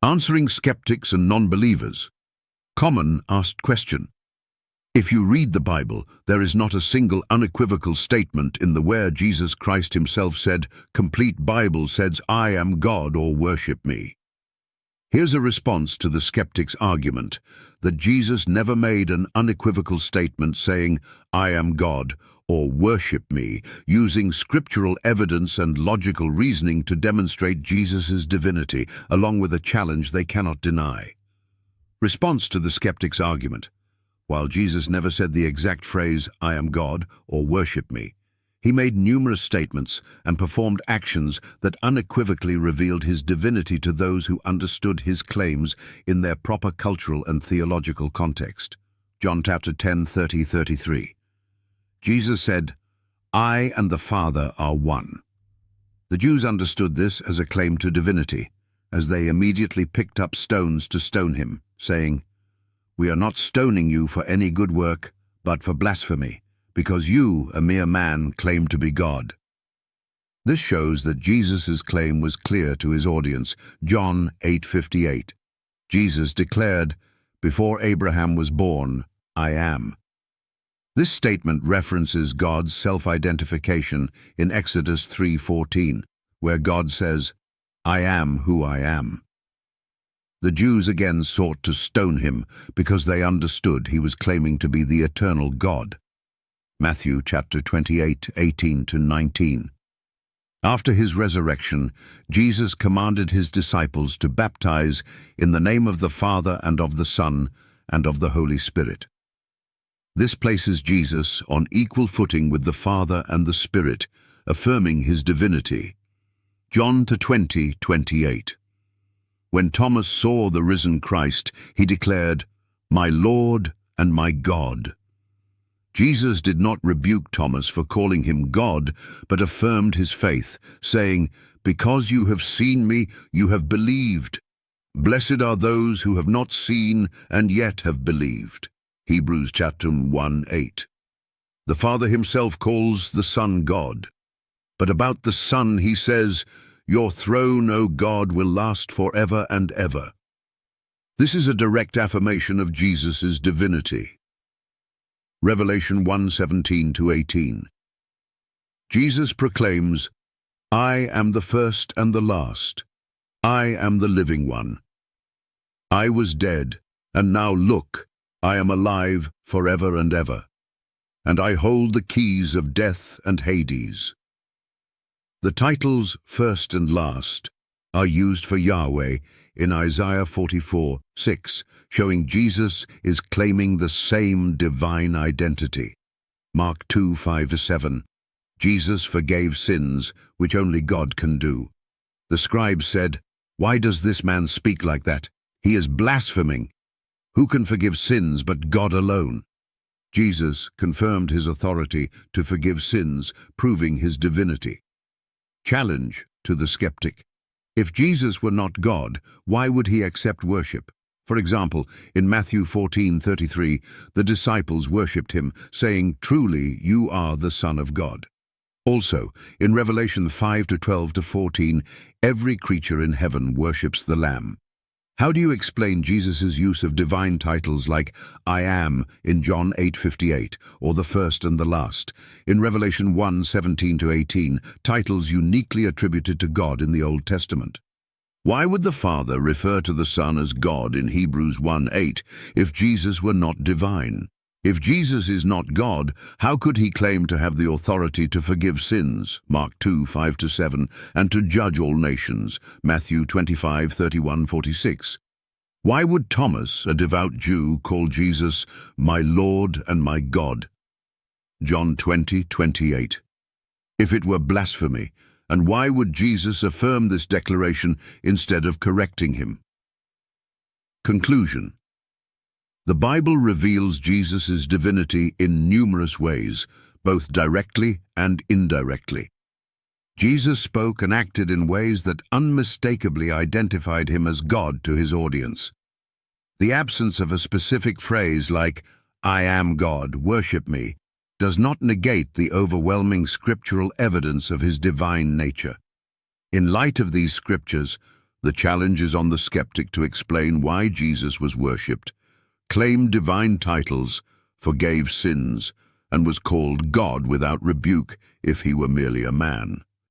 Answering skeptics and non-believers. Common asked question. If you read the Bible, there is not a single unequivocal statement in the where Jesus Christ himself said, complete Bible says, I am God or worship me. Here's a response to the skeptic's argument that Jesus never made an unequivocal statement saying, I am God or worship me, using scriptural evidence and logical reasoning to demonstrate Jesus' divinity, along with a challenge they cannot deny. Response to the skeptic's argument. While Jesus never said the exact phrase, I am God or worship me, he made numerous statements and performed actions that unequivocally revealed his divinity to those who understood his claims in their proper cultural and theological context. John chapter 10:30-33. Jesus said, I and the Father are one. The Jews understood this as a claim to divinity, as they immediately picked up stones to stone him, saying, We are not stoning you for any good work, but for blasphemy, because you, a mere man, claim to be God. This shows that Jesus' claim was clear to his audience. John 8:58. Jesus declared, Before Abraham was born, I am. This statement references God's self-identification in Exodus 3:14, where God says, I am who I am. The Jews again sought to stone him because they understood he was claiming to be the eternal God. Matthew chapter 28:18-19. After his resurrection, Jesus commanded his disciples to baptize in the name of the Father and of the Son and of the Holy Spirit. This places Jesus on equal footing with the Father and the Spirit, affirming his divinity. John 20:28. When Thomas saw the risen Christ, he declared, My Lord and my God. Jesus did not rebuke Thomas for calling him God, but affirmed his faith, saying, Because you have seen me, you have believed. Blessed are those who have not seen and yet have believed. Hebrews chapter 1:8. The Father himself calls the Son God. But about the Son he says, Your throne, O God, will last forever and ever. This is a direct affirmation of Jesus' divinity. Revelation 1:17-18. Jesus proclaims, I am the first and the last. I am the living one. I was dead, and now look, I am alive forever and ever, and I hold the keys of death and Hades. The titles first and last are used for Yahweh in Isaiah 44:6, showing Jesus is claiming the same divine identity. Mark 2:5-7. Jesus forgave sins, which only God can do. The scribes said, Why does this man speak like that? He is blaspheming. Who can forgive sins but God alone? Jesus confirmed his authority to forgive sins, proving his divinity. Challenge to the skeptic. If Jesus were not God, why would he accept worship? For example, in Matthew 14:33, the disciples worshipped him, saying, Truly, you are the Son of God. Also, in Revelation 5:12-14, every creature in heaven worships the Lamb. How do you explain Jesus' use of divine titles like I am in John 8:58 or the first and the last in Revelation 1:17-18, titles uniquely attributed to God in the Old Testament? Why would the Father refer to the Son as God in Hebrews 1:8 if Jesus were not divine? If Jesus is not God, how could he claim to have the authority to forgive sins, Mark 2:5-7, and to judge all nations, Matthew 25:31-46? Why would Thomas, a devout Jew, call Jesus my Lord and my God? John 20:28. If it were blasphemy, and why would Jesus affirm this declaration instead of correcting him? Conclusion. The Bible reveals Jesus' divinity in numerous ways, both directly and indirectly. Jesus spoke and acted in ways that unmistakably identified him as God to his audience. The absence of a specific phrase like, I am God, worship me, does not negate the overwhelming scriptural evidence of his divine nature. In light of these scriptures, The challenge is on the skeptic to explain why Jesus was worshipped, claimed divine titles, forgave sins, and was called God without rebuke if he were merely a man.